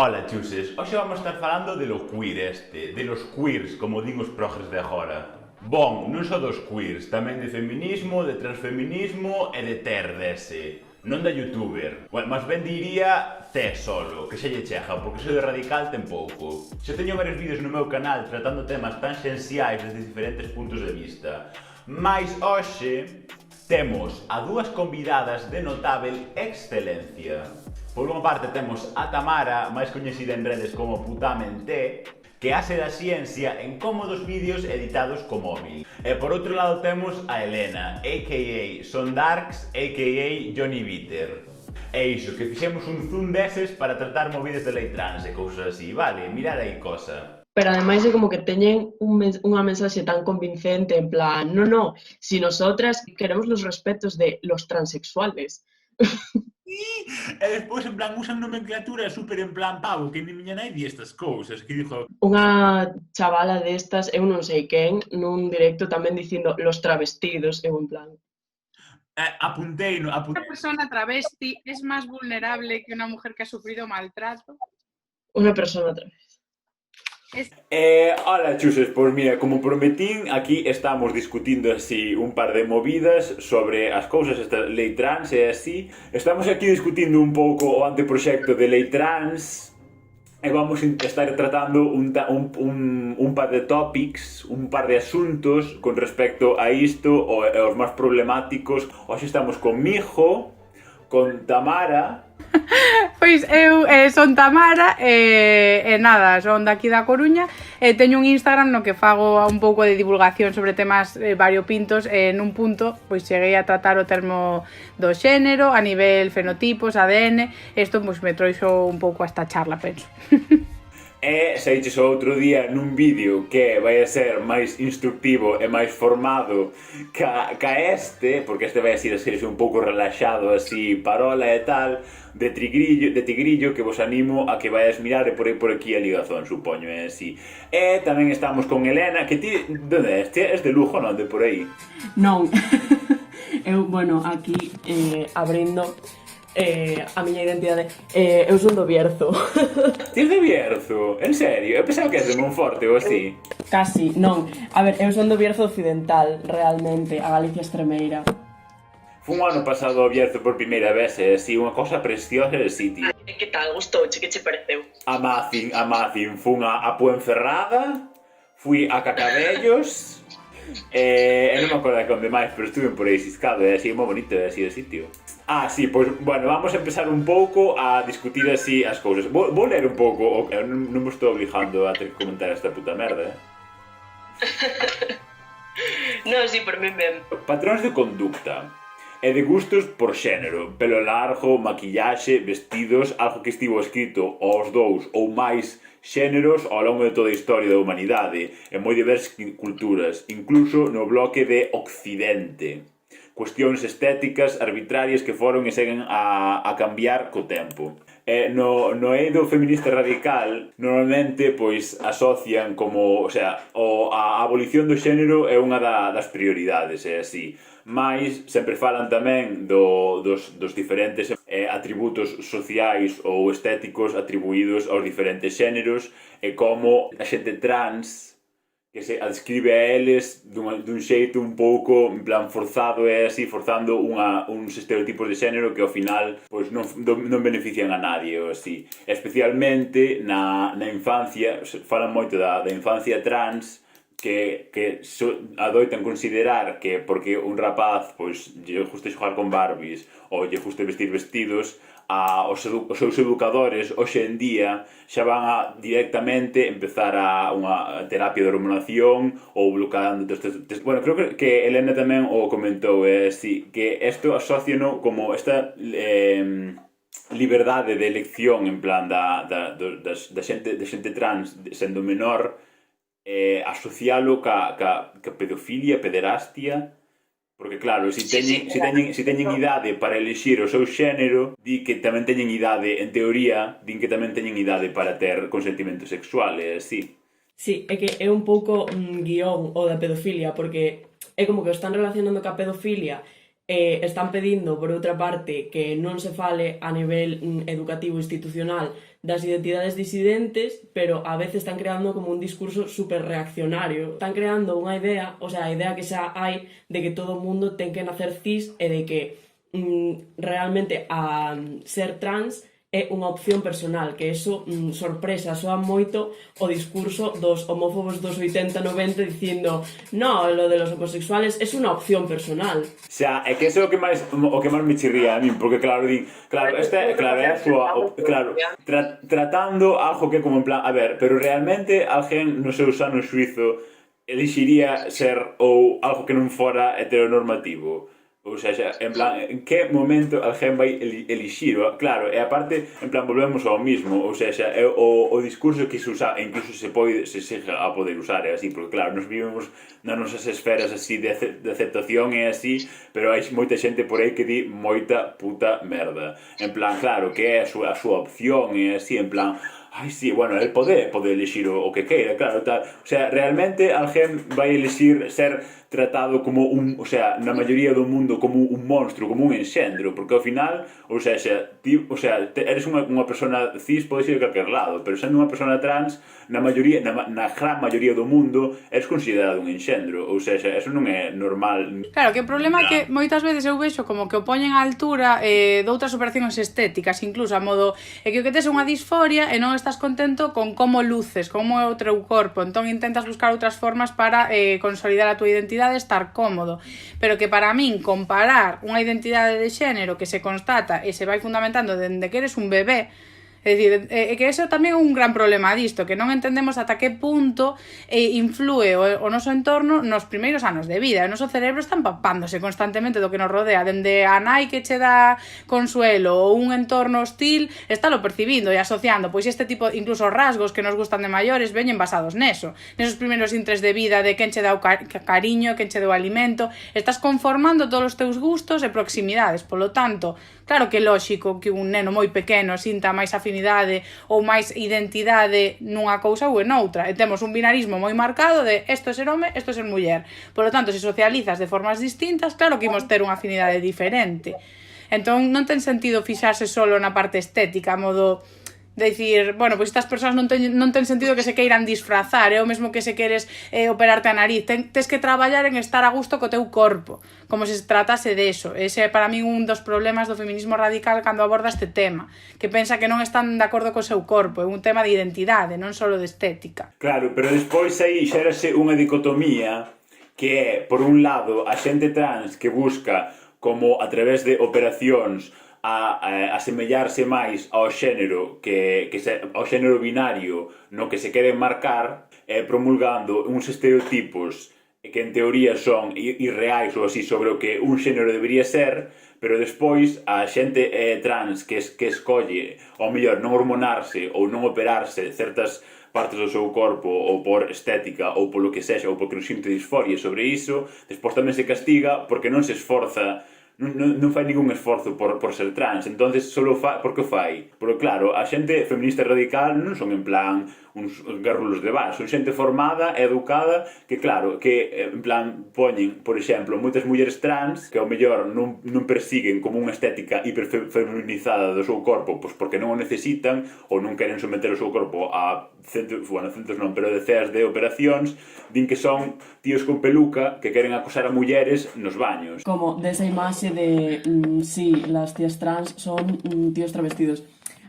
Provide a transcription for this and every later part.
Ola, chuses, hoxe vamos estar falando de lo queer de los queers, como din os progres de agora. Bon, non só dos queers, tamén de feminismo, de transfeminismo e de ter dese. Non da youtuber. Bueno, máis ben diría te solo, que se lle chega, porque se de radical ten pouco. Xa teño varios vídeos no meu canal tratando temas tan xenciais desde diferentes puntos de vista. Mais hoxe temos a dúas convidadas de notável excelencia. Por unha parte temos a Tamara, máis coñecida en redes como Putamente, que hace da ciencia en cómodos vídeos editados co móvil. E por outro lado temos a Elena, a.k.a. Sondarks, a.k.a. Johnny Bitter. E iso, que fixemos un zoom deses para tratar movidas de lei trans e cousas así, vale? Mirad aí cosa. Pero ademais é como que teñen unha mensaxe tan convincente en plan, no, si nosotras queremos los respetos de los transexuales. E despois en plan usan nomenclatura super en plan pavo, que ni miña nai di estas cousas, que dixo Unha chavala destas, eu non sei quen, nun directo tamén dicindo los travestidos, eu en plan. apuntei, Una persona travesti es más vulnerable que una mujer que ha sufrido maltrato. Unha persona travesti. Hola chuses, pois mira, como prometín, aquí estamos discutindo así un par de movidas sobre as cousas esta lei trans e así. Estamos aquí discutindo un pouco o anteproxecto de lei trans e vamos estar tratando un par de topics, un par de asuntos con respecto a isto e os máis problemáticos. Hoxe estamos con Mijo, con Tamara. Pois eu son Tamara e nada, son daqui da Coruña e teño un Instagram no que fago un pouco de divulgación sobre temas variopintos e nun punto pois cheguei a tratar o termo do xénero a nivel fenotipos, ADN. Isto pois me trouxo un pouco a esta charla, penso. E saiches outro día nun vídeo que vai a ser máis instructivo e máis formado ca este, porque este vai a ser un pouco relaxado así, parola e tal, de Tigrillo, que vos animo a que vayas mirar e por aquí a ligazón, supoño, é así. E tamén estamos con Elena, que ti, donde és? És de Lugo, non? De por aí? Non, eu, bueno, aquí abrindo a miña identidade, eu son do Bierzo. Ti és de Bierzo? En serio? Eu pensaba que és de Monforte ou así. Casi, non. A ver, eu son do Bierzo occidental, realmente, a Galicia extremeira. Fun ano pasado ao Bierzo por primeira vez e así, unha cosa preciosa de sitio. Que tal? Gustouche? Que che pareceu? Amazing. Fun a Puencerrada, fui a Cacabellos, e non me acordo de onde máis, pero estuve por aí ciscado, e así, moi bonito así o sitio. Sí, pois, bueno, vamos a empezar un pouco a discutir así as cousas. Vou ler un pouco, non me estou obligando a ter que comentar esta puta merda, Non, si, por min ben. Patróns de conducta e de gustos por xénero, pelo largo, maquillaxe, vestidos, algo que estivo escrito aos dous ou máis xéneros ao longo de toda a historia da humanidade, en moi diversas culturas, incluso no bloque de Occidente. Cuestións estéticas arbitrarias que foron e seguen a cambiar co tempo. No eido feminista radical, normalmente, pois, asocian como, o sea, a abolición do xénero é unha das prioridades, é así. Mais, sempre falan tamén dos diferentes atributos sociais ou estéticos atribuídos aos diferentes xéneros e como a xente trans que se adscribe a eles dun xeito un pouco en plan forzado e así, forzando uns estereotipos de xénero que ao final pois non benefician a nadie ou así. Especialmente na infancia, falan moito da infancia trans que adoitan considerar que porque un rapaz pois lle guste xogar con Barbies ou lle guste vestir vestidos, os seus educadores hoxe en día xa van a directamente empezar a unha terapia de hormonación ou bloqueando bueno, creo que Elena tamén o comentou sí, que isto asóciano como esta liberdade de elección en plan da xente trans sendo menor, asocialo ca pedofilia, pederastia. Porque claro, se teñen idade para elixir o seu xénero, di que tamén teñen idade, en teoría, din que tamén teñen idade para ter consentimento sexual, e así. Sí, é que é un pouco guión o da pedofilia, porque é como que o están relacionando ca pedofilia están pedindo, por outra parte, que non se fale a nivel educativo institucional das identidades disidentes, pero a veces están creando como un discurso super reaccionario. Están creando unha idea, o sea, a idea que xa hai de que todo o mundo ten que nacer cis e de que realmente a ser trans é unha opción personal, que eso, sorpresa, soa moito o discurso dos homófobos dos 80-90 dicindo no, lo de los homosexuales es unha opción personal. Xa, é que eso é o que máis me chirría a min, porque claro, esta é a súa, tratando algo que como en plan, a ver, pero realmente alguén no seu sano xuizo elixiría ser ou algo que non fora heteronormativo. Ou seja, en plan, en que momento alguén vai elixir? Claro, e aparte, en plan, volvemos ao mismo, ou seja, é o discurso que se usa, e incluso se seja a poder usar, é así, porque claro, nos vivimos nas nosas esferas así de aceptación e así, pero hai moita xente por aí que di moita puta merda. En plan, claro, que é a súa opción, e así, en plan, ai, sí, bueno, el pode elixir o que queira, claro, tal. O sea, realmente alguén vai elixir ser tratado como o sea, na maioría do mundo como un monstro, como un enxendro, porque ao final, o sea, eres unha persona cis, podes ir a calquer lado, pero sendo unha persona trans, na gran maioría do mundo, eres considerado un enxendro, ou seja, eso non é normal. Claro, que o problema é que moitas veces eu vexo como que o poñen á altura doutras operacións estéticas, incluso a modo é que o que tes é unha disforia e non estás contento con como luces, como é o teu corpo, entón intentas buscar outras formas para consolidar a tua identidade, estar cómodo, pero que para min comparar unha identidade de xénero que se constata e se vai fundamentando dende que eres un bebé. É dicir, que eso tamén é un gran problema disto, que non entendemos ata que punto influe o noso entorno nos primeiros anos de vida. O noso cerebro está empapándose constantemente do que nos rodea, dende a nai que che dá consuelo ou un entorno hostil, está lo percibindo e asociando, pois este tipo, incluso rasgos que nos gustan de maiores, veñen basados neso, nesos primeiros intres de vida de quen che dá o cariño, quen che dá o alimento, estás conformando todos os teus gustos e proximidades, polo tanto, claro que é lóxico que un neno moi pequeno sinta máis afinidade ou máis identidade nunha cousa ou en outra. E temos un binarismo moi marcado de isto é ser home, isto é ser muller. Por lo tanto, se socializas de formas distintas, claro que imos ter unha afinidade diferente. Entón, non ten sentido fixarse solo na parte estética, a modo de dicir, bueno, pois estas persoas non ten sentido que se queiran disfrazar, é o mesmo que se queres operarte a nariz, tes que traballar en estar a gusto co teu corpo, como se tratase de eso. Ese é para min un dos problemas do feminismo radical cando aborda este tema, que pensa que non están de acordo co seu corpo, é un tema de identidade, non só de estética. Claro, pero despois aí xérase unha dicotomía que é, por un lado, a xente trans que busca como a través de operacións a semellarse máis ao xénero ao xénero binario no que se queren marcar, promulgando uns estereotipos que en teoría son irreais ou así sobre o que un xénero debería ser, pero despois a xente trans que escolle ao mellor non hormonarse ou non operarse certas partes do seu corpo ou por estética ou polo que sexa ou porque non sinte disforia sobre iso, despois tamén se castiga porque non se esforza, non fai ningún esforzo por ser trans. Entonces solo por que fai? Porque claro, a xente feminista radical non son en plan uns garrulos de bar, son xente formada e educada que claro, que en plan poñen, por exemplo, moitas mulleres trans que ao mellor non persiguen como unha estética hiperfeminizada do seu corpo, pois porque non o necesitan ou non queren someter o seu corpo a centos non, pero deceas de operacións, din que son tíos con peluca que queren acosar a mulleres nos baños. Como desa imaxe de, sí, las tías trans son tíos travestidos.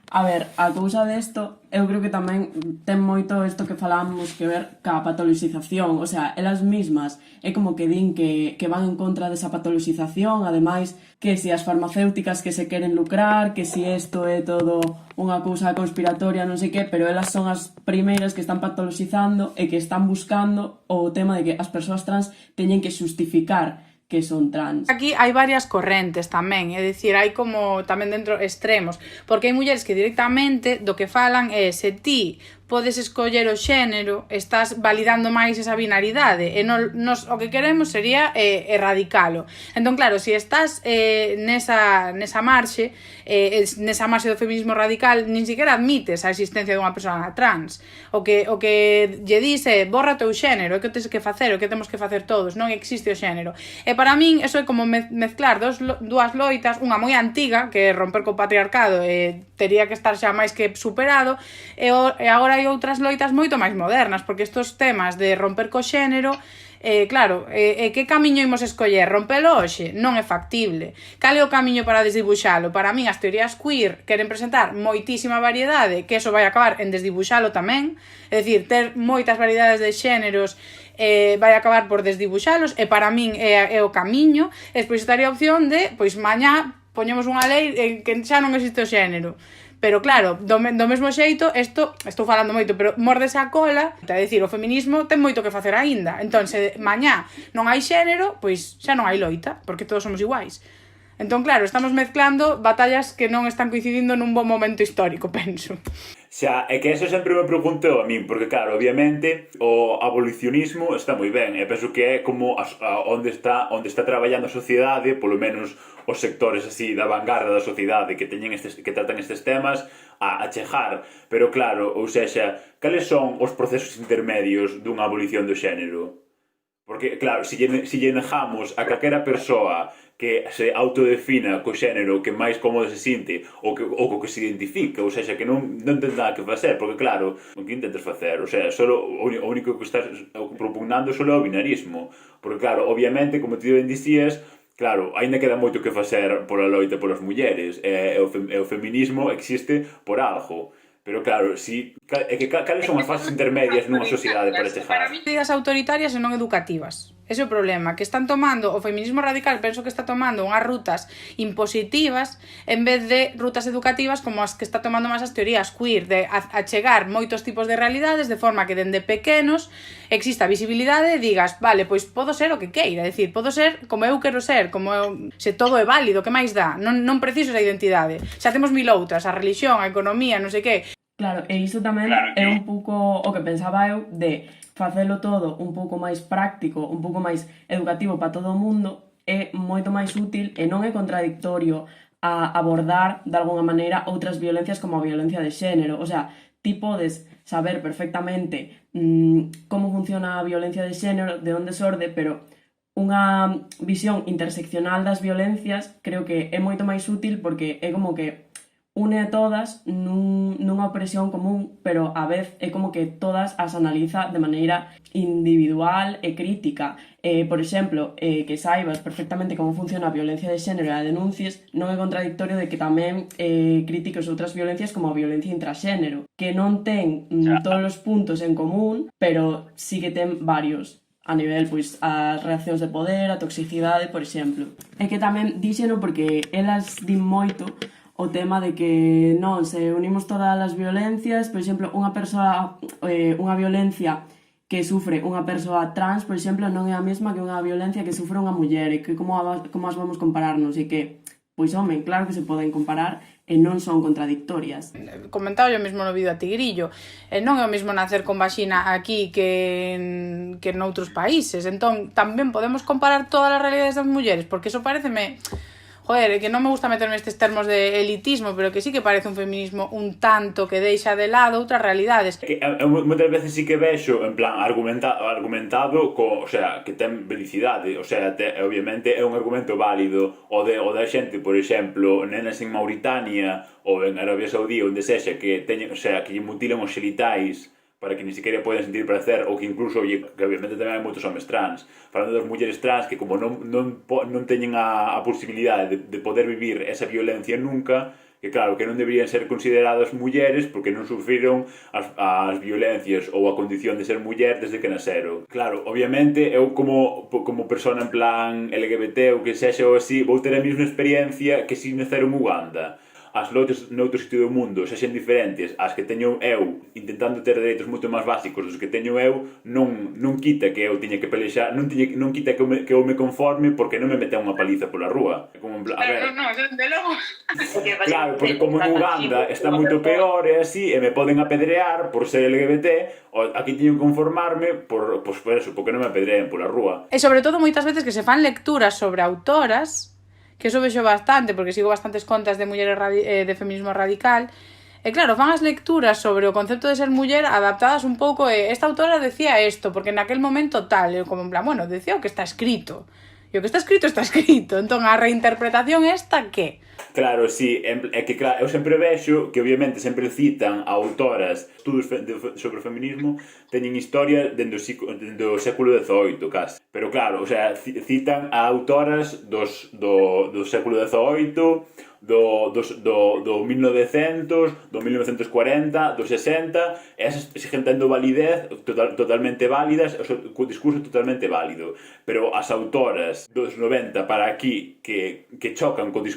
A ver, a cousa desto, eu creo que tamén ten moito isto que falamos que ver ca patoloxización, o sea, elas mismas é como que din que van en contra desa patoloxización, ademais que se as farmacéuticas que se queren lucrar, que se isto é todo unha cousa conspiratoria, non sei que, pero elas son as primeiras que están patoloxizando e que están buscando o tema de que as persoas trans teñen que xustificar que son trans. Aquí hai varias correntes tamén, é dicir, hai como tamén dentro extremos, porque hai mulleres que directamente do que falan é se ti podes escoller o xénero, estás validando máis esa binaridade e nos o que queremos sería erradicalo. Entón, claro, se estás nesa marxe do feminismo radical, nin siquiera admites a existencia dunha persoa trans. O que lle dice, borra o teu xénero, é o que tens que facer, o que temos que facer todos, non existe o xénero. E para min, eso é como mezclar dúas loitas, unha moi antiga, que é romper co patriarcado, tería que estar xa máis que superado, e agora hai outras loitas moito máis modernas, porque estos temas de romper co xénero, claro, que camiño imos escoller? Rompelo hoxe? Non é factible. Cal é o camiño para desdibuxalo? Para min as teorías queer queren presentar moitísima variedade, que eso vai acabar en desdibuxalo tamén, é dicir, ter moitas variedades de xéneros vai acabar por desdibuxalos, e para min é o camiño. E despois estaría a opción de, pois mañá poñemos unha lei en que xa non existe o xénero. Pero claro, do mesmo xeito, estou falando moito, pero mordes a cola, é dicir, o feminismo ten moito que facer aínda. Entón, se mañá non hai xénero, pois xa non hai loita, porque todos somos iguais. Entón, claro, estamos mezclando batallas que non están coincidindo nun bon momento histórico, penso. Xa, é que eso sempre me preguntou a min, porque claro, obviamente o abolicionismo está moi ben, e penso que é como onde está traballando a sociedade, polo menos os sectores así da vanguarda da sociedade que tratan estes temas a chegar, pero claro, ou sexa, cales son os procesos intermedios dunha abolición do xénero? Porque, claro, se lle negamos a calquera persoa que se autodefina co xénero que máis cómodo se sinte ou co que se identifica, ou seja, que non ten nada que facer, porque claro, o que intentas facer? O sea, o único que estás propugnando só é o binarismo, porque claro, obviamente, como ti ben dicías, claro, aínda queda moito que facer pola loita polas mulleres, e o feminismo existe por algo. Pero claro, cales son as fases intermedias nunha sociedade para chegar? Para mí, medidas autoritarias e non educativas. Ese é o problema, que están tomando, o feminismo radical penso que está tomando unhas rutas impositivas en vez de rutas educativas como as que está tomando máis as teorías queer, de achegar moitos tipos de realidades de forma que dende pequenos exista visibilidade e digas, vale, pois podo ser o que queira, é dicir, podo ser como eu quero ser, se todo é válido, que máis dá? Non preciso esa identidade. Xa temos mil outras, a religión, a economía, non sei que. Claro, e iso tamén é un pouco o que pensaba eu de facelo todo un pouco máis práctico, un pouco máis educativo para todo o mundo, é moito máis útil e non é contradictorio a abordar de alguna maneira outras violencias como a violencia de xénero. O sea, ti podes saber perfectamente como funciona a violencia de xénero, de onde sorde, pero unha visión interseccional das violencias creo que é moito máis útil porque é como que une a todas nunha opresión común, pero a vez é como que todas as analiza de maneira individual e crítica. Por exemplo, que saibas perfectamente como funciona a violencia de xénero e a denuncies non é contradictorio de que tamén critiques outras violencias como a violencia intraxénero, que non ten todos os puntos en común, pero sí que ten varios a nivel, pois, as reaccións de poder, a toxicidade, por exemplo. É que tamén díxeno porque elas din moito o tema de que non, se unimos todas as violencias, por exemplo, unha violencia que sufre unha persoa trans, por exemplo, non é a mesma que unha violencia que sufre unha muller, e que como as vamos compararnos, e que, pois, home, claro que se poden comparar e non son contradictorias. Comentaba yo mesmo no vídeo a Tigrillo, non é o mesmo nacer con vaxina aquí que noutros países, entón tamén podemos comparar todas as realidades das mulleres, porque eso pareceme... Joder, que non me gusta meterme estes termos de elitismo, pero que sí que parece un feminismo un tanto que deixa de lado outras realidades. Moitas veces sí que vexo, en plan, argumentado, o sea, que ten vericidade, o sea, obviamente é un argumento válido, o da xente, por exemplo, nenas en Mauritania ou en Arabia Saudí, onde sexa, que lle mutilan os xenitais para que ni siquiera poden sentir placer, ou que incluso, que obviamente tamén hai moitos homes trans, falando das mulleres trans que como non teñen a posibilidade de poder vivir esa violencia nunca, que claro, que non deberían ser consideradas mulleres porque non sufriron as violencias ou a condición de ser muller desde que naceron. Claro, obviamente, eu como persona en plan LGBT ou que sexa ou así, vou ter a mesma experiencia que si nacer en Uganda. as loitas noutro sitio do mundo sexen diferentes ás que teño eu, intentando ter dereitos moito máis básicos dos que teño eu, non quita que eu tiña que pelexar, non quita que eu me conforme porque non me meta unha paliza pola rúa. Como, a ver, No, de logo. claro, porque como en Uganda está moito peor e así, e me poden apedrear por ser LGBT, aquí teño que conformarme por eso, porque non me apedreen pola rúa. E sobre todo moitas veces que se fan lecturas sobre autoras, que eso vexo bastante, porque sigo bastantes contas de mulleres de feminismo radical, e claro, fan as lecturas sobre o concepto de ser muller adaptadas un pouco, esta autora decía isto, porque naquel momento tal, e como en plan, bueno, decía o que está escrito. E o que está escrito, entón a reinterpretación esta, que? Claro, sí, é que claro, eu sempre vexo que obviamente sempre citan a autoras estudos sobre o feminismo teñen historia dende o século XVIII, casi. Pero claro, o sea, citan a autoras do século XVIII, do 1900, do 1940, do 60, e esas siguen tendo validez totalmente válidas, o discurso totalmente válido. Pero as autoras dos 90 para aquí que chocan con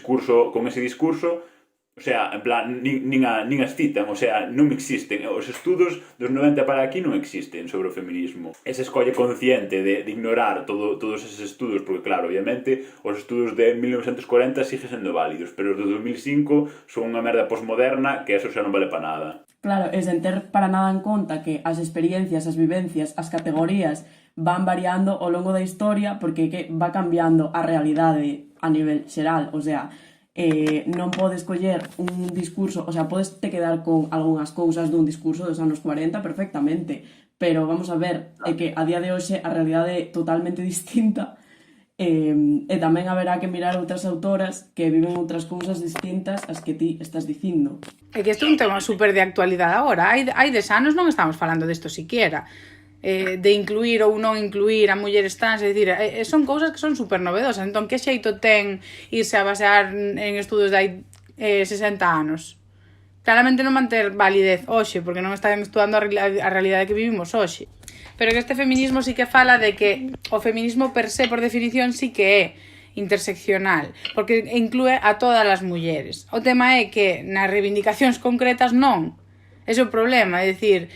ese discurso, o sea, en plan, nin as citan, o sea, non existen. Os estudos dos 90 para aquí non existen sobre o feminismo. Esa escolle consciente de ignorar todos eses estudos, porque claro, obviamente, os estudos de 1940 siguen sendo válidos, pero os de 2005 son unha merda posmoderna que eso xa non vale para nada. Claro, e sen ter para nada en conta que as experiencias, as vivencias, as categorías van variando ao longo da historia porque que va cambiando a realidade a nivel xeral, o sea, non podes coller un discurso, o sea, podes te quedar con algunhas cousas dun discurso dos anos 40 perfectamente, pero vamos a ver, é que a día de hoxe a realidade é totalmente distinta e tamén haberá que mirar outras autoras que viven outras cousas distintas ás que ti estás dicindo. É que isto é un tema super de actualidade agora. Hai 10 anos non estamos falando disto siquiera. De incluir ou non incluir a mulleres trans, é dicir, son cousas que son super novedosas. Entón, que xeito ten irse a basear en estudos de hai 60 anos? Claramente non manter validez hoxe, porque non están estudando a realidade que vivimos hoxe. Pero que este feminismo sí que fala de que o feminismo per se, por definición, sí que é interseccional, porque inclúe a todas as mulleres. O tema é que nas reivindicacións concretas non. Ese é o problema, é dicir,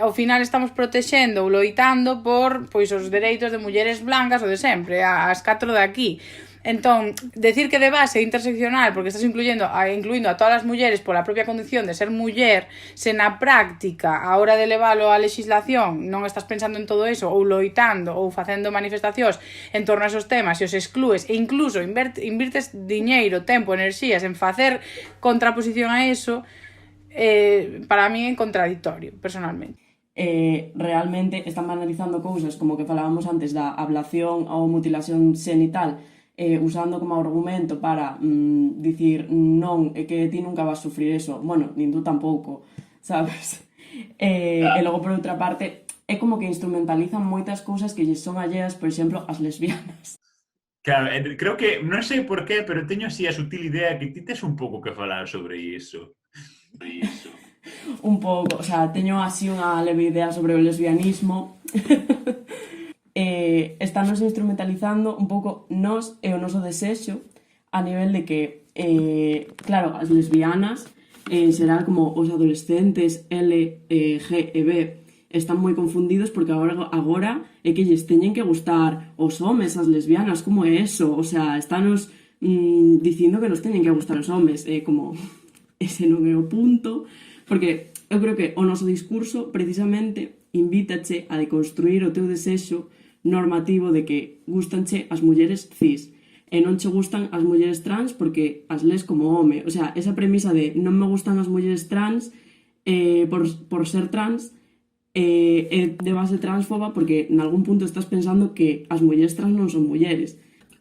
ao final estamos protexendo ou loitando por pois os dereitos de mulleres blancas o de sempre, as 4 de aquí. Entón, decir que de base é interseccional porque estás incluindo a todas as mulleres pola propia condición de ser muller, se na práctica, a hora de leválo á legislación, non estás pensando en todo eso, ou loitando, ou facendo manifestacións en torno a esos temas, e os exclúes, e incluso invirtes diñeiro, tempo, enerxías en facer contraposición a eso, para mí é contradictorio, personalmente. Realmente están banalizando cousas como que falábamos antes da ablación ou mutilación xenital, usando como argumento para dicir non, é que ti nunca vas sufrir eso, bueno, nin tú tampouco, sabes? E logo por outra parte é como que instrumentalizan moitas cousas que lles son alleas, por exemplo, as lesbianas. Claro, creo que, non sei por qué, pero teño así a sutil idea que ti tes un pouco que falar sobre iso. Un pouco, o sea, teño así unha leve idea sobre o lesbianismo. Estános instrumentalizando un pouco nós e o noso desexo a nivel de que, claro, as lesbianas, en xeral como os adolescentes L, G e B, están moi confundidos porque agora é que lles teñen que gustar os homes, as lesbianas, como é eso? O sea, estános dicindo que nos teñen que gustar os homes, como ese non é o punto, porque eu creo que o noso discurso precisamente invítache a deconstruir o teu desexo normativo de que gustanche as mulleres cis e non che gustan as mulleres trans porque as les como home. O sea, esa premisa de non me gustan as mulleres trans por ser trans é de base transfoba porque en algún punto estás pensando que as mulleres trans non son mulleres.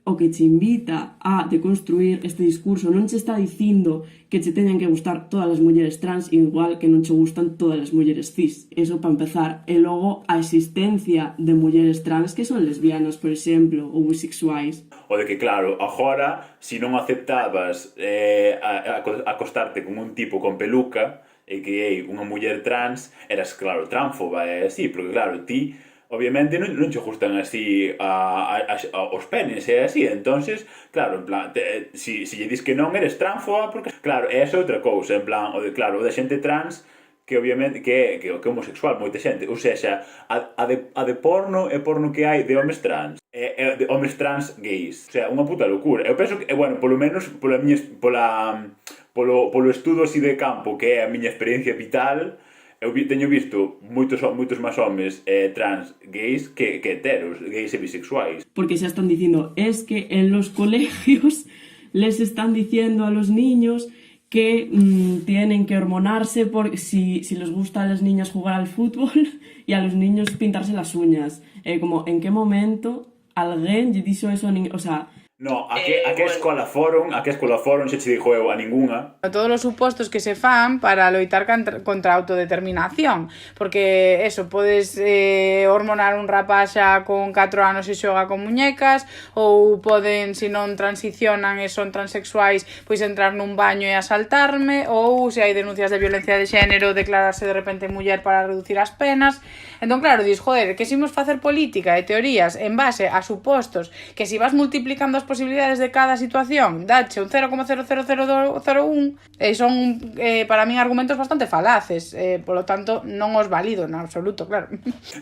O que che invita a deconstruir este discurso non che está dicindo que che teñen que gustar todas as mulleres trans igual que non che gustan todas as mulleres cis. Eso para empezar. E logo a existencia de mulleres trans que son lesbianas, por exemplo, ou bisexuais. O de que, claro, agora, se non aceptabas acostarte con un tipo con peluca e que é unha muller trans, eras, claro, tránfoba, así, porque, claro, ti obviamente non che gustan así os penes e así, entonces, claro, en plan, si lle dis que non eres transfoba, porque, claro, esa é outra cousa, en plan, claro, o da xente trans, que obviamente que é homosexual, moita xente, ou seja, a de porno é porno que hai de homes trans, de homes trans gays, o sea, unha puta locura. Eu penso que, bueno, polo menos polo estudo así de campo, que é a miña experiencia vital, eu teño visto moitos máis homes trans gays que heteros, gays e bisexuais. Porque ya están diciendo, es que en los colegios les están diciendo a los niños que tienen que hormonarse porque si les gusta a las niñas jugar al fútbol y a los niños pintarse las uñas. Como, en qué momento alguén lle dixo eso a niños? O sea... No, a que escola foron, se che dixo eu a ningunha. Todos os supostos que se fan para loitar contra a autodeterminación, porque eso, podes hormonar un rapaz xa con 4 anos e xoga con muñecas, ou poden, se non transicionan e son transexuais, pois entrar nun baño e asaltarme, ou se hai denuncias de violencia de xénero, declararse de repente muller para reducir as penas. Entón, claro, dis, joder, que se imos facer política e teorías en base a supostos que se vas multiplicando as posibilidades de cada situación, dache un 0,00001 e son, para min, argumentos bastante falaces, polo tanto, non os valido en absoluto, claro.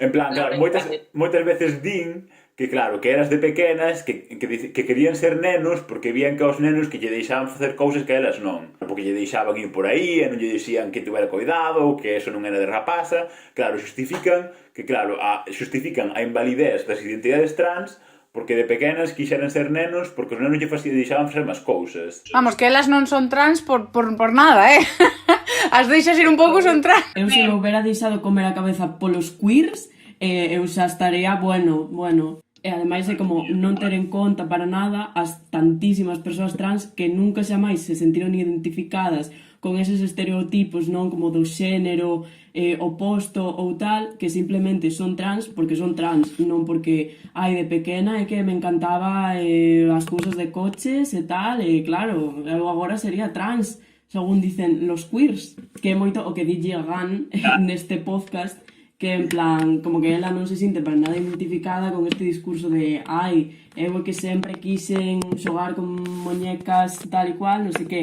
En plan, claro, moitas veces din que, claro, que eras de pequenas que querían ser nenos porque vían que aos nenos que lle deixaban facer cousas que elas non. Porque lle deixaban ir por aí e non lle dixían que tuvera cuidado, que eso non era de rapaza. Claro, xustifican a invalidez das identidades trans porque de pequenas quixeran ser nenos porque os nenos lle deixaban facer máis cousas. Vamos, que elas non son trans por nada, As deixas ir un pouco, son trans. Eu se me houbera deixado comer a cabeza polos queers, eu xa estaría, bueno. E ademais é como non ter en conta para nada as tantísimas persoas trans que nunca xa máis se sentiron identificadas con eses estereotipos, non, como do xénero oposto ou tal, que simplemente son trans porque son trans, non porque de pequena é que me encantaba as cousas de coches e tal, e claro, eu agora sería trans, según dicen los queers, que é moito o que di Gan neste podcast, que en plan, como que ela non se sinte para nada identificada con este discurso de eu que sempre quixen xogar con muñecas tal e cual, non sei que.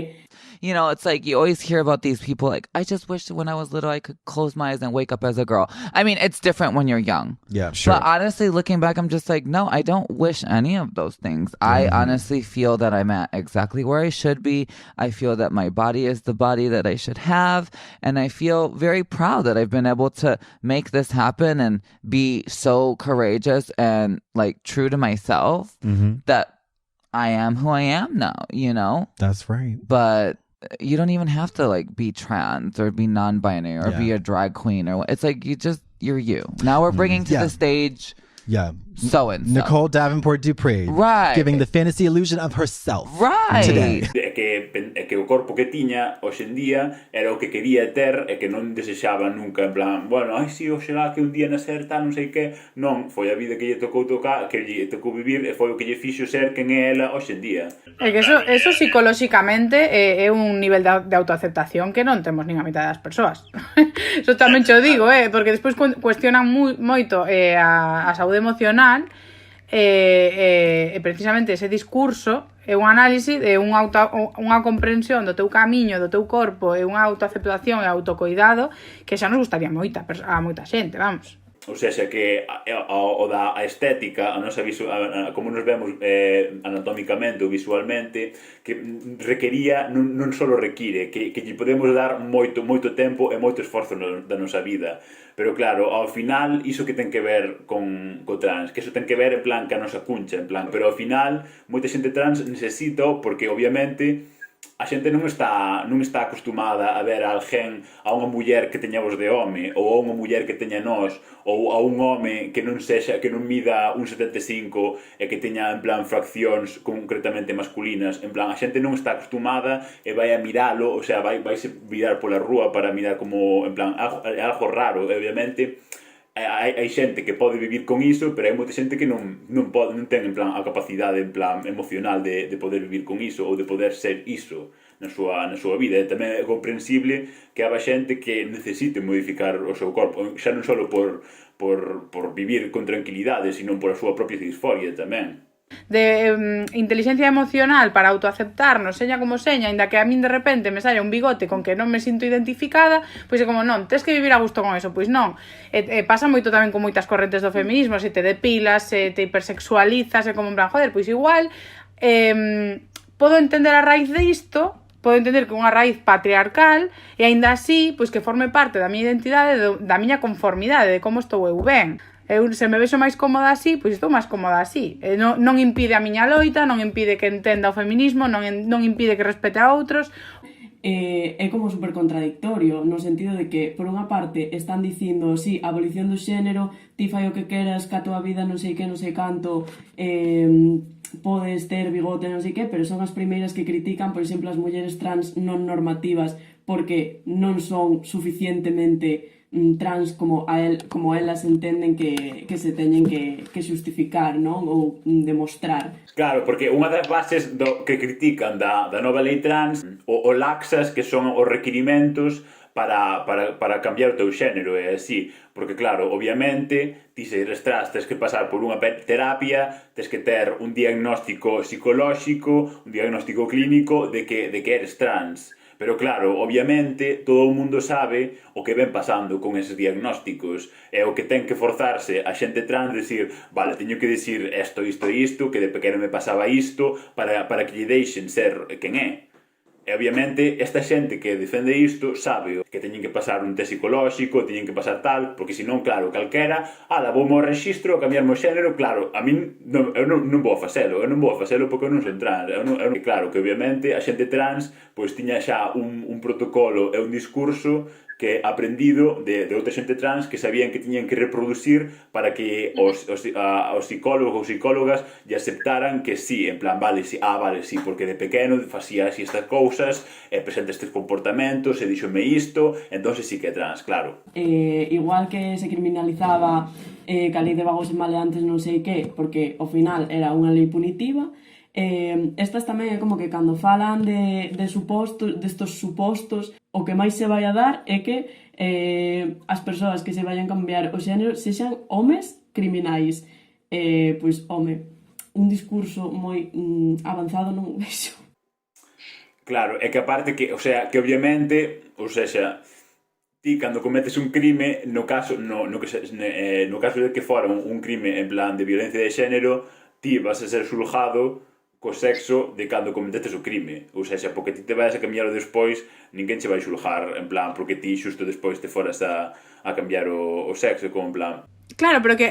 You know, it's like you always hear about these people like, I just wish when I was little I could close my eyes and wake up as a girl. I mean, it's different when you're young. Yeah, sure. But honestly, looking back, I'm just like, no, I don't wish any of those things. I honestly feel that I'm at exactly where I should be. I feel that my body is the body that I should have. And I feel very proud that I've been able to make this happen and be so courageous and like true to myself that I am who I am now, you know? That's right. But you don't even have to like be trans or be non-binary or be a drag queen or it's like you're you. Now we're bringing to the stage so and so. Nicole Davenport Dupree, right, giving the fantasy illusion of herself, right, today. Que o corpo que tiña hoxe en día era o que quería ter e que non desexaba nunca, en plan, bueno, si, oxalá que un día nacer tal, non sei que, non, foi a vida que lle tocou tocar, que lle tocou vivir e foi o que lle fixo ser quen é ela hoxe en día. É que eso psicolóxicamente é un nivel de autoaceptación que non temos nin a mitad das persoas. Eso tamén xo digo, porque despois cuestionan moito a saúde emocional e precisamente ese discurso é un análise de unha comprensión do teu camiño, do teu corpo e unha autoaceptación e autocoidado que xa nos gustaría a moita xente, vamos. Ou seja, que o da estética, a nosa como nos vemos anatómicamente ou visualmente, que requería, non só require, que lle podemos dar moito tempo e moito esforzo da nosa vida. Pero claro, ao final, iso que ten que ver con trans, que iso ten que ver en plan que a nosa cuncha, en plan, pero ao final, moita xente trans necesita, porque obviamente a xente non está acostumada a ver a unha muller que teña voz de home, ou a unha muller que teña nós, ou a un home que non mida 1,75 e que teña en plan fraccións concretamente masculinas, en plan a xente non está acostumada e vai a miralo, o sea, vai se virar pola rúa para mirar como, en plan, é algo raro, e obviamente hai xente que pode vivir con iso, pero hai moita xente que non ten en plan a capacidade en plan emocional de poder vivir con iso ou de poder ser iso na súa vida. E tamén é comprensible que haxa xente que necesite modificar o seu corpo, xa non só por vivir con tranquilidade, sino por a súa propia disforia tamén. De inteligencia emocional para autoaceptarnos, seña como seña, inda que a min de repente me saia un bigote con que non me sinto identificada, pois é como, non, tes que vivir a gusto con eso, pois non. Pasa moito tamén con moitas correntes do feminismo, se te depilas, se te hipersexualizas, é como en plan, joder, pois igual, podo entender a raíz disto, podo entender que é unha raíz patriarcal, e aínda así, pois que forme parte da miña identidade, da miña conformidade, de como estou eu ben. Se me vexo máis cómoda así, pois estou máis cómoda así. Non impide a miña loita, non impide que entenda o feminismo, non impide que respete a outros. É como super contradictorio, no sentido de que, por unha parte, están dicindo, sí, abolición do xénero, ti fai o que queras, ca tua vida non sei que, non sei canto, podes ter bigote, non sei que, pero son as primeiras que critican, por exemplo, as mulleres trans non normativas, porque non son suficientemente trans como elas entenden que se teñen que xustificar, non? Ou demostrar. Claro, porque unha das bases que critican da nova lei trans o laxas que son os requirimentos para cambiar o teu xénero, é así. Porque, claro, obviamente, ti se eres trans, tens que pasar por unha terapia, tens que ter un diagnóstico psicolóxico, un diagnóstico clínico de que eres trans. Pero claro, obviamente, todo o mundo sabe o que ven pasando con eses diagnósticos. É o que ten que forzarse a xente trans decir, vale, teño que dicir isto, que de pequeno me pasaba isto, para que lle deixen ser quen é. E obviamente esta xente que defende isto sabe que teñen que pasar un test psicolóxico, teñen que pasar tal, porque senón, claro, calquera, vou ao rexistro a cambiarme o xénero, claro, a min eu non vou a facelo, porque eu non son trans, claro, que obviamente a xente trans pois tiña xa un protocolo e un discurso que aprendido de outra xente trans que sabían que tiñan que reproducir para que os psicólogos ou psicólogas lle aceptaran que sí, en plan, vale, sí, porque de pequeno facía así estas cousas, presenta estes comportamentos, e díxome isto, entón sí que é trans, claro. Igual que se criminalizaba que a lei de vagos e maleantes non sei que, porque ao final era unha lei punitiva, estas tamén é como que cando falan de supostos, destos supostos, o que máis se vai a dar é que as persoas que se vayan cambiar o xénero sexan homes criminais. Pois, home, un discurso moi avanzado non o vexo. Claro, é que aparte que, que obviamente, ti cando cometes un crime, no caso de que fora un crime en plan de violencia de xénero, ti vas a ser xulgado co sexo de cando cometetes o crime. Porque ti te vais a cambiar despois, ninguén che vai xulgar, en plan, porque ti xusto despois te foras a cambiar o sexo, como en plan... Claro, pero que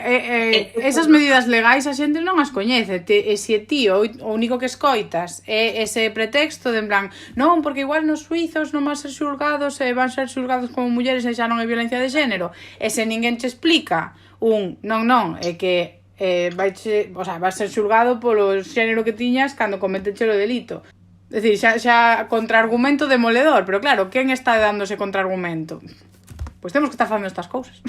esas medidas legais a xente non as coñece. E se ti o único que escoitas é ese pretexto de en plan, non, porque igual nos suizos non van ser xulgados e van ser xulgados como mulleres e xa non hai violencia de xénero. E se ninguén che explica non, é que vai ser xulgado polo xénero que tiñas cando cometeche o delito. É dicir, xa contraargumento demoledor, pero claro, quen está dándose contraargumento? Pois temos que estar facendo estas cousas.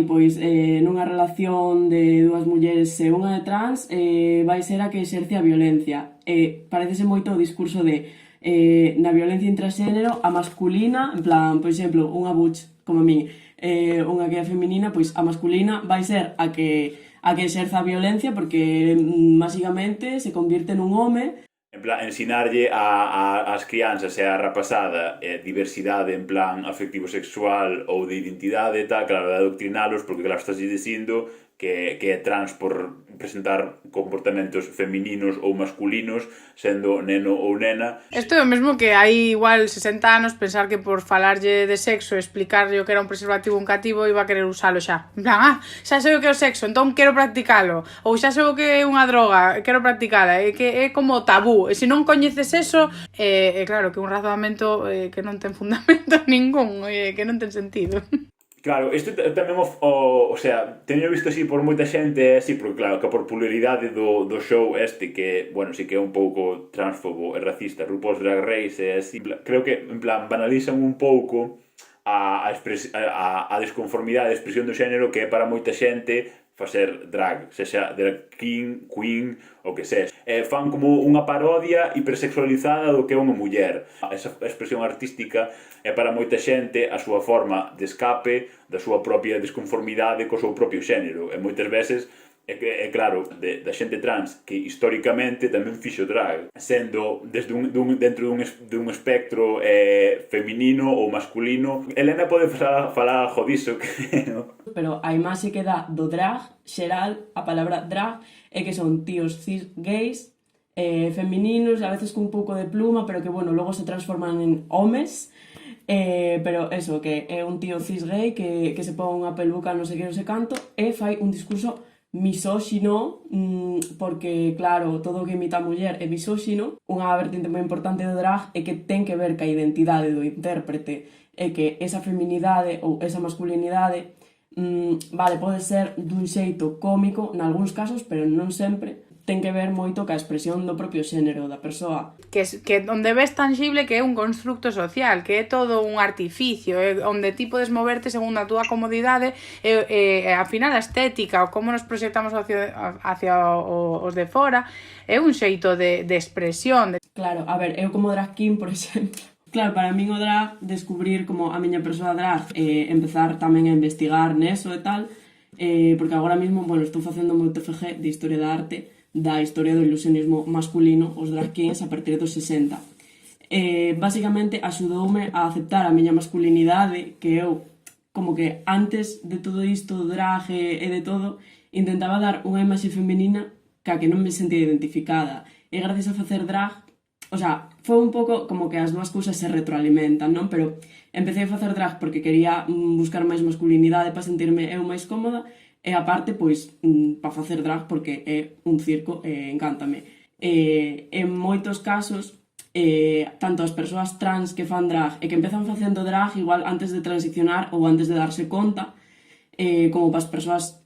Pois, nunha relación de dúas mulleres e unha de trans, vai ser a que exerce a violencia. Parecese moito o discurso de na violencia intraxénero, a masculina, en plan, por exemplo, unha butch, como a min, unha que é feminina, pois a masculina vai ser a que exerza a violencia porque, basicamente, se convierte nun home. En plan, ensinarlle ás crianzas e á rapazada diversidade en plan afectivo-sexual ou de identidade e tal, claro, de adoctrinalos, porque claro, estás dicindo que é trans por presentar comportamentos femininos ou masculinos, sendo neno ou nena. Isto é o mesmo que hai igual 60 anos pensar que por falarlle de sexo e explicarlle o que era un preservativo un cativo iba a querer usalo xa. En plan, xa sei o que é o sexo, entón quero practicalo. Ou xa sei o que é unha droga, quero practicala. É que é como tabú. E se non coñeces eso, é claro que un razonamento que non ten fundamento ningún, que non ten sentido. Claro, isto tamén teño visto así por moita xente, así, porque claro, que por popularidade do show que, bueno, sí que é un pouco transfobo e racista, RuPaul's Drag Race, así, creo que, en plan, banalizan un pouco a desconformidade, a expresión do xénero que é para moita xente facer drag, sexa drag king, queen, o que sexa. Fan como unha parodia hipersexualizada do que é unha muller. Esa expresión artística é para moita xente a súa forma de escape da súa propia desconformidade co seu propio xénero. E moitas veces é claro, da xente trans que históricamente tamén fixo drag, sendo desde dentro dun espectro feminino ou masculino. Elena pode falar algo diso, creo. Pero a imaxe que dá do drag, xeral, a palabra drag, é que son tíos cis gays, femininos, a veces con un pouco de pluma, pero que, bueno, logo se transforman en homes. Pero eso, que é un tío cis gay que se pon unha peluca non sei que non sei canto e fai un discurso misóxino, porque, claro, todo o que imita a muller é misóxino. Unha vertente moi importante do drag é que ten que ver ca identidade do intérprete e que esa feminidade ou esa masculinidade vale, pode ser dun xeito cómico nalgúns casos, pero non sempre. Ten que ver moito ca expresión do propio xénero da persoa. Que onde ves tangible que é un constructo social, que é todo un artificio, onde ti podes moverte segundo a túa comodidade, e ao final a estética, ou como nos proxectamos hacia os de fora, é un xeito de expresión. Claro, a ver, eu como drag king, por exemplo, claro, para min o drag, descubrir como a miña persoa drag, empezar tamén a investigar neso e tal, porque agora mesmo, bueno, estou facendo meu TFG de Historia da Arte, da historia do ilusionismo masculino, os drag kings, a partir dos 60. Básicamente, axudoume a aceptar a miña masculinidade, que eu, como que antes de todo isto, do drag e de todo, intentaba dar unha imaxe femenina ca que non me sentía identificada. E gracias a facer drag, o sea, foi un pouco como que as dúas cousas se retroalimentan, non? Pero empecé a facer drag porque quería buscar máis masculinidade para sentirme eu máis cómoda, e aparte, pois, para facer drag porque é un circo e encántame. En moitos casos, tanto as persoas trans que fan drag e que empezan facendo drag igual antes de transicionar ou antes de darse conta, como para as persoas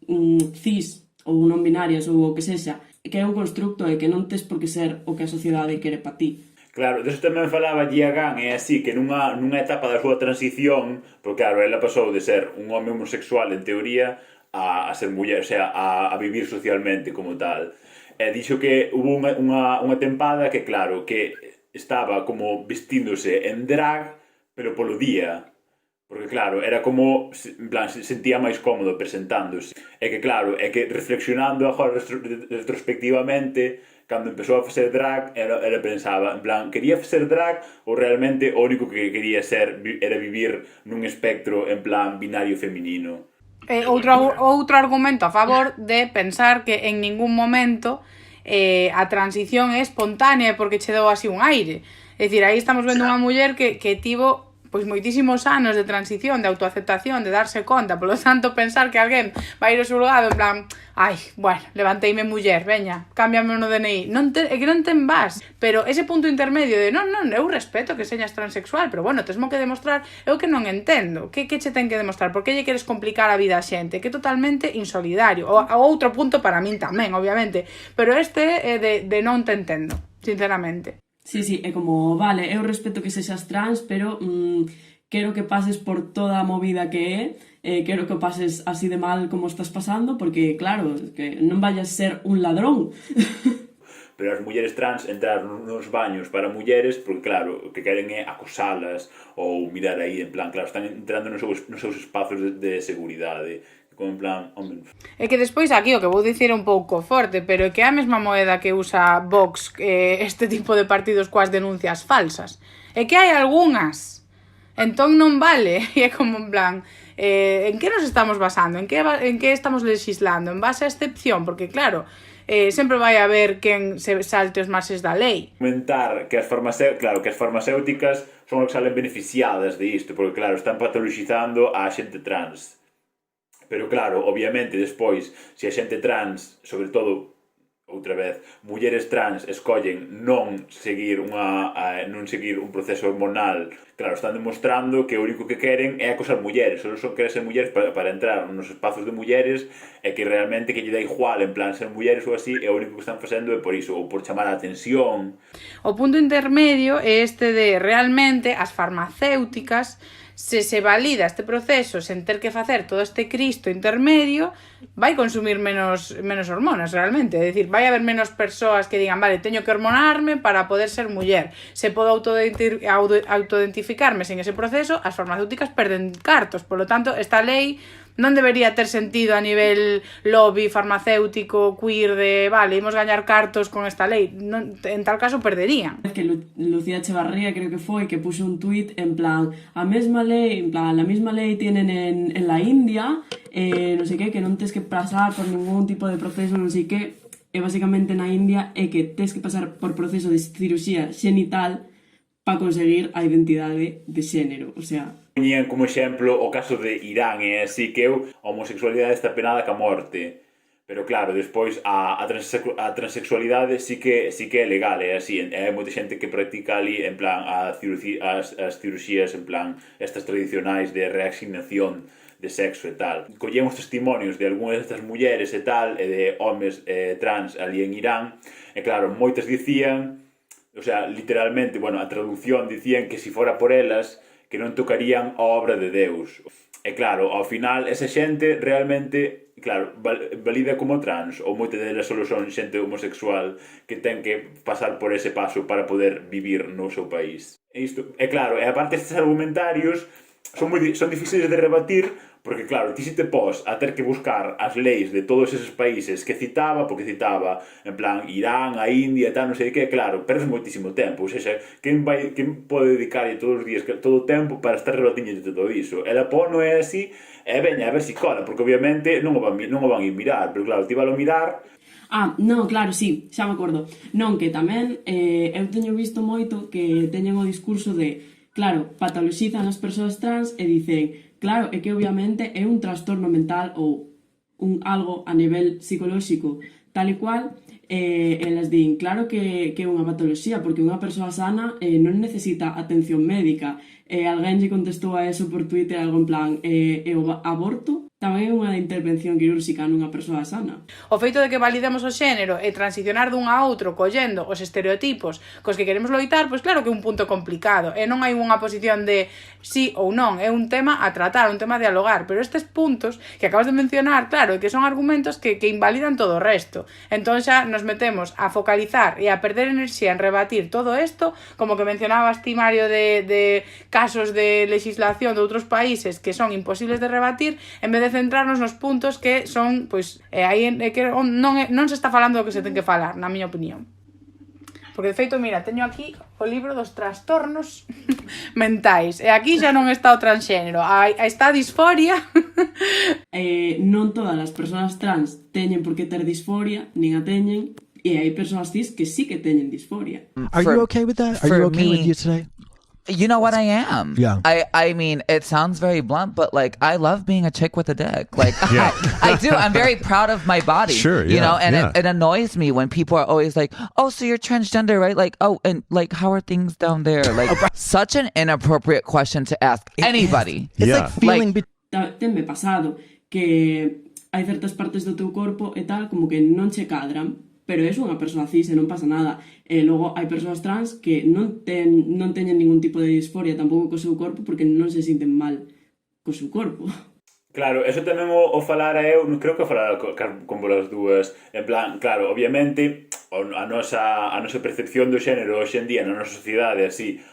cis ou non binarias ou o que sexa, que é un constructo e que non tes por que ser o que a sociedade quere para ti. Claro, deso tamén falaba Giagan, é así, que nunha etapa da súa transición, porque claro, ela pasou de ser un home homosexual en teoría a ser muller, o sea, a vivir socialmente como tal. Dixo que hubo unha tempada que, claro, que estaba como vestíndose en drag, pero polo día. Porque, claro, era como, en plan, se sentía máis cómodo presentándose. É que, claro, é que reflexionando agora retrospectivamente, cando empezou a facer drag, ela pensaba, en plan, quería facer drag ou realmente o único que quería ser era vivir nun espectro, en plan, binario feminino. Outro argumento a favor de pensar que en ningún momento a transición é espontánea porque che dou así un aire. É dicir, aí estamos vendo unha muller que tivo pois moitísimos anos de transición, de autoaceptación, de darse conta, polo tanto pensar que alguén vai ir ao xulgado en plan, ai, bueno, levanteime muller, veña, cámbiame no DNI, é que non ten vas, pero ese punto intermedio de non, eu respeto que señas transexual, pero bueno, tesmo que demostrar, eu que non entendo, que che ten que demostrar, por que lle queres complicar a vida a xente, que é totalmente insolidario, o outro punto para min tamén, obviamente, pero este é de non te entendo, sinceramente. Sí, é como, vale, eu respeto que sexas trans, pero quero que pases por toda a movida que é, quero que pases así de mal como estás pasando, porque, claro, que non vayas ser un ladrón. Pero as mulleres trans entrar nos baños para mulleres, porque, claro, o que queren é acosalas ou mirar aí, en plan, claro, están entrando nos seus espazos de seguridade. Como en plan, hombre. É que despois aquí o que vou dicir é un pouco forte, pero é que é a mesma moeda que usa Vox, este tipo de partidos coas denuncias falsas. É que hai algunhas. Entón non vale. E é como en plan, en que nos estamos basando? En que estamos legislando? En base a excepción? Porque claro, sempre vai haber quen se salte os marxes da lei. Comentar que as farmacéuticas son as que salen beneficiadas de isto, porque claro, están patologizando a xente trans. Pero claro, obviamente, despois, se a xente trans, sobre todo, outra vez, mulleres trans escollen non seguir un proceso hormonal, claro, están demostrando que o único que queren é acosar mulleres, só son queren ser mulleres para entrar nos espazos de mulleres, e que realmente que lle dá igual, en plan, ser mulleres ou así, é o único que están facendo é por iso, ou por chamar a atención. O punto intermedio é este de realmente as farmacéuticas se valida este proceso sen ter que facer todo este cristo intermedio, vai consumir menos hormonas realmente, é dicir, vai haber menos persoas que digan, vale, teño que hormonarme para poder ser muller. Se podo autoidentificarme sen ese proceso, as farmacéuticas perden cartos, polo tanto, esta lei non debería ter sentido a nivel lobby farmacéutico, queer, de, vale, imos gañar cartos con esta lei. Non, en tal caso perderían. Que Lucía Echevarría creo que foi que puso un tuit en plan, la misma ley tienen en la India, non sei que non tes que pasar por ningún tipo de proceso, non sei que, e basicamente na India é que tes que pasar por proceso de cirurxía xenital para conseguir a identidade de xénero, o sea... Poñían como exemplo o caso de Irán, e así que a homosexualidade está penada ca morte. Pero claro, despois a transexualidade sí que é legal, é así, hai moita xente que practica ali en plan as cirurxías en plan estas tradicionais de reasignación de sexo e tal. Collemos testimonios de algunhas destas mulleres e tal, e de homes trans ali en Irán, e claro, moitas dicían, o sea, literalmente, bueno, a traducción dicían que si fora por elas, que non tocarían a obra de Deus. E claro, ao final, esa xente realmente, claro, valida como trans, ou moita delas só son xente homosexual que ten que pasar por ese paso para poder vivir no seu país. E isto, e claro, e aparte estes argumentarios son difíciles de rebatir, porque claro, ti se te pos a ter que buscar as leis de todos eses países que citaba, porque citaba en plan Irán, a India e tal, non sei que, claro, perdes moitísimo tempo, ou seja, quen pode dedicarlle todos os días todo o tempo para estar rebatindo de todo iso? Ela non é así, e veña a ver si cola, porque obviamente non o van ir mirar, pero claro, ti valo mirar. Non, claro, sí, xa me acordo. Non, que tamén eu teño visto moito que teñen o discurso de, claro, patoloxizan as persoas trans e dicen, claro, é que obviamente é un trastorno mental ou algo a nivel psicolóxico, tal e cual, elas din, claro que é unha patoloxía, porque unha persoa sana non necesita atención médica. Alguén lle contestou a eso por Twitter algo en plan, o aborto tamén é unha intervención quirúrxica nunha persoa sana. O feito de que validemos o xénero e transicionar dun a outro collendo os estereotipos cos que queremos loitar, pois claro que é un punto complicado, e non hai unha posición de sí ou non, é un tema a tratar, un tema a dialogar, pero estes puntos que acabas de mencionar, claro, que son argumentos que invalidan todo o resto. Entón xa nos metemos a focalizar e a perder enerxía en rebatir todo isto, como que mencionabas ti, Mario, de casos de legislación de outros países que son imposibles de rebatir, en vez de centrarnos nos puntos que son, pois, aí que non se está falando do que se ten que falar, na miña opinión. Porque, de feito, mira, teño aquí o libro dos trastornos mentais, e aquí xa non está o transxénero, está a disforia. Non todas as persoas trans teñen por que ter disforia, nin a teñen, e hai persoas cis que sí que teñen disforia. Are you okay with that? Are you okay with you today? You know what, I am. Yeah. I mean, it sounds very blunt, but like, I love being a chick with a dick. Like, yeah. I do. I'm very proud of my body. Sure, yeah, you know, and yeah. it annoys me when people are always like, oh, so you're transgender, right? Like, oh, and like, how are things down there? Like, such an inappropriate question to ask anybody. It's Yeah. like feeling... Tenme pasado que hai certas partes do teu corpo e tal como que non che cadran, pero é unha persoa cis e non pasa nada. E logo hai persoas trans que non teñen ningún tipo de disforia tampouco co seu corpo porque non se sinten mal co seu corpo. Claro, eso tamén o falara eu, non creo que o falara con volas dúas. En plan, claro, obviamente, a nosa percepción do xénero hoxe en día na nosa sociedade así,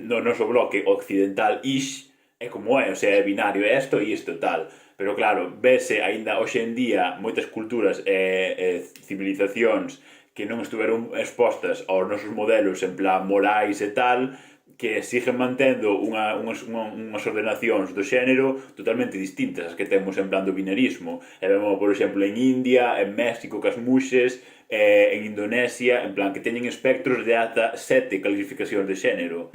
no noso bloque occidental-ish, é como é, o sea, é binario, é isto e isto tal. Pero claro, vese aínda hoxe en día moitas culturas e civilizacións que non estuveron expostas aos nosos modelos en plan morais e tal, que siguen mantendo unhas ordenacións do xénero totalmente distintas as que temos en plan do binarismo. E vemos, por exemplo, en India, en México, cas muxes, en Indonesia, en plan que teñen espectros de ata 7 clasificacións de xénero,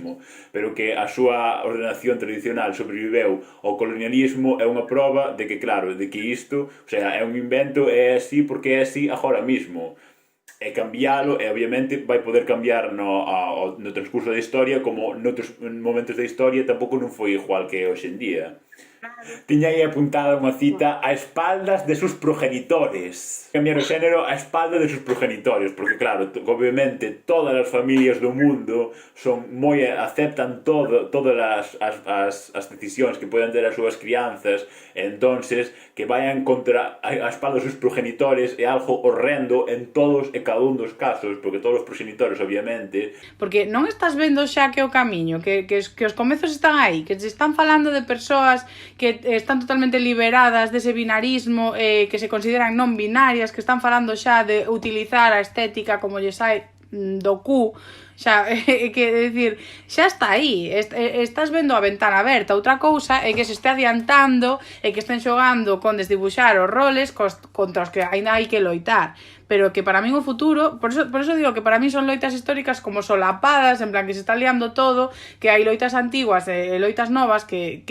pero que a súa ordenación tradicional sobreviveu ao colonialismo é unha proba de que, claro, de que isto, o sea, é un invento, é así porque é así agora mismo. E cambiálo, e obviamente vai poder cambiar no transcurso da historia, como noutros momentos da historia tampouco non foi igual que hoxe en día. Tiña aí apuntada unha cita a espaldas de sus progenitores. Cambiar o xénero a espaldas de sus progenitores, porque claro, obviamente todas as familias do mundo son moi aceptan todas as decisións que poden ter as súas crianzas, entonces que vayan contra a espaldas dos seus progenitores é algo horrendo en todos e cada un dos casos, porque todos os progenitores obviamente. Porque non estás vendo xa que o camiño, que os comezos están aí, que se están falando de persoas que están totalmente liberadas dese binarismo, que se consideran non binarias, que están falando xa de utilizar a estética como lle sai do cu, xa, que decir, xa está aí, estás vendo a ventana aberta. Outra cousa é que se este adiantando e que estén xogando con desdibuxar os roles contra os que ainda hai que loitar, pero que para min o futuro, por eso digo que para min son loitas históricas como solapadas, en plan que se está liando todo, que hai loitas antiguas e loitas novas que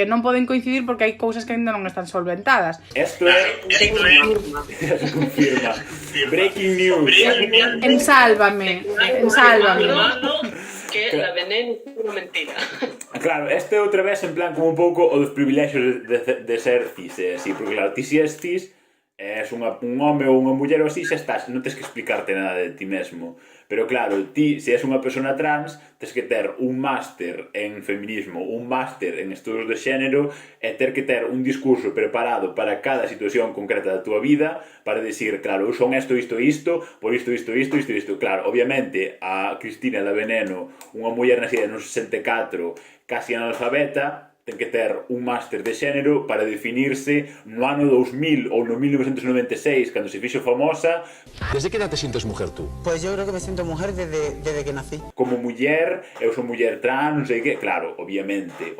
non poden coincidir porque hai cousas que ainda non están solventadas. Esto é... Se confirma. Breaking news. Ensálvame. Que la veneno é unha mentira. Claro, este outra vez en plan como un pouco o dos privilexios de ser cis, así, porque claro, ti si és cis, és un home ou unha muller ou así, xa estás, non tens que explicarte nada de ti mesmo. Pero claro, ti, se és unha persona trans, tens que ter un máster en feminismo, un máster en estudos de xénero e ter que ter un discurso preparado para cada situación concreta da tua vida para decir, claro, eu son isto, por isto. Claro, obviamente, a Cristina da Veneno, unha muller nacida no 64, casi analfabeta, ten que ter un máster de xénero para definirse no ano 2000 ou no 1996, cando se fixo famosa. ¿Desde qué edad te sientes mujer tú? Pues yo creo que me siento mujer desde que nací. Como muller, eu son muller trans, non sei que. Claro, obviamente,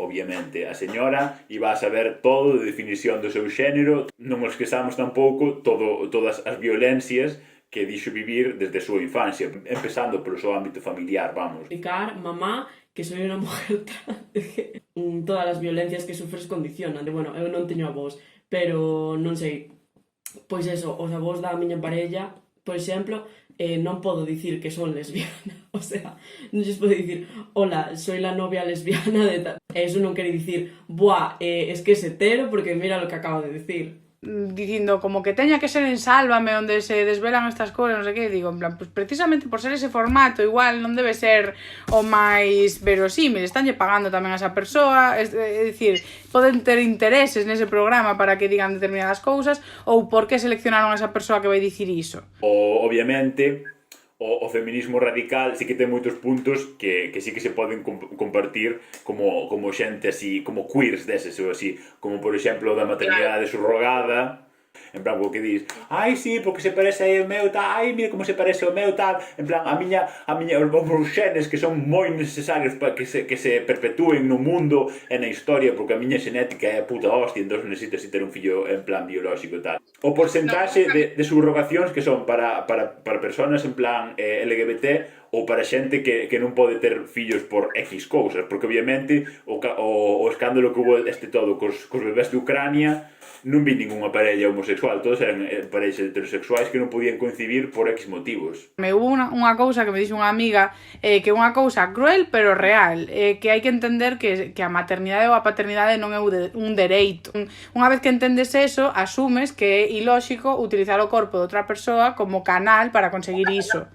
a señora iba a saber todo de definición do seu xénero. Non esquezamos tampouco todas as violencias que dixo vivir desde a súa infancia, empezando polo seu ámbito familiar, vamos. Explicar, mamá, que soy una mujer trans, todas as violencias que sufres condicionan. Bueno, eu non teño avós, pero non sei, pois eso, os avós da miña parella, por exemplo, non podo dicir que son lesbiana, o sea, non lles podo dicir, hola, soy la novia lesbiana de tal. Eso non quere dicir, buah, es que es hetero porque mira lo que acabo de decir. Dicindo como que teña que ser en Sálvame onde se desvelan estas cousas, non sei que, digo, en plan, pues precisamente por ser ese formato igual non debe ser o máis verosímil, estanlle pagando tamén a esa persoa, é dicir, poden ter intereses nese programa para que digan determinadas cousas, ou por que seleccionaron a esa persoa que vai dicir iso. Obviamente, o feminismo radical sí que ten moitos puntos que sí que se poden compartir como xente así, como queers deses ou así, como por exemplo da maternidade subrogada, en plan, o que dis, ai, sí, porque se parece ao meu tal, ai, mira como se parece ao meu tal, en plan, a miña os xenes que son moi necesarios para que se perpetúen no mundo e na historia, porque a miña xenética é a puta hostia, entón necesito ter un fillo en plan biolóxico e tal. O porcentaxe de subrogacións que son para personas en plan LGBT ou para xente que non pode ter fillos por X cousas, porque obviamente o escándalo que hubo todo cos bebés de Ucrania non vi ninguna parella homosexual, todos eran parellas heterosexuais que non podían coincidir por X motivos. Me hubo unha cousa que me dixo unha amiga, que é unha cousa cruel pero real, que hai que entender que a maternidade ou a paternidade non é un dereito. Unha vez que entendes eso, asumes que é ilóxico utilizar o corpo de outra persoa como canal para conseguir iso.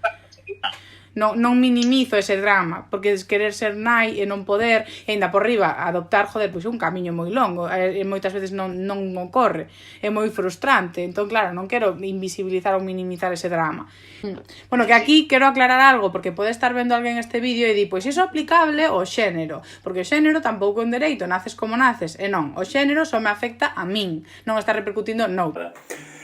Non minimizo ese drama, porque querer ser nai e non poder, e ainda por riba adoptar, joder, pois é un camiño moi longo, e moitas veces non ocorre, é moi frustrante, entón claro, non quero invisibilizar ou minimizar ese drama. Bueno, que aquí quero aclarar algo, porque pode estar vendo alguén este vídeo e di, pois iso é aplicable ao xénero, porque o xénero tampouco é un dereito, naces como naces, e non, o xénero só me afecta a min, non está repercutindo noutra.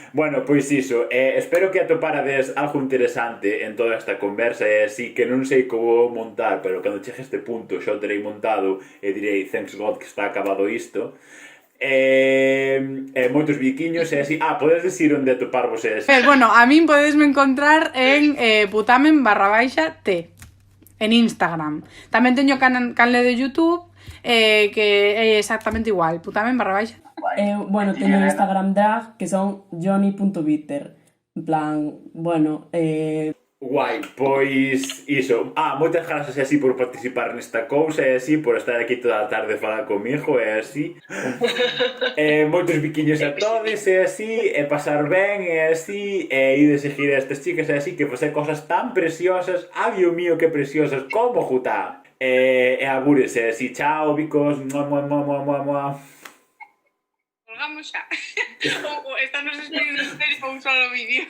Bueno, pois iso, espero que atoparades algo interesante en toda esta conversa, e así que non sei como montar, pero cando chegue este punto xa o terei montado e direi, thanks God que está acabado isto. Moitos biquiños e así, podes decir onde atoparvos Bueno, a min podesme encontrar en putamen_t en Instagram. Tamén teño canle de YouTube que é exactamente igual, putamen_t. Bueno, teño Instagram drag que son johnny.bitter. En plan, bueno, Guai, pois iso. Moitas grazas e así por participar nesta cousa e así, por estar aquí toda a tarde a falar comigo e así. Moitos biquiños a todos e así, e pasar ben e así, e ir de seguir a estas chicas e así, que facer cosas tan preciosas. Dios mío, que preciosas, como jutá. E agures e así, chao, bicos. Colgamos xa. Ou están nos despedidos en serio ou solo vídeo.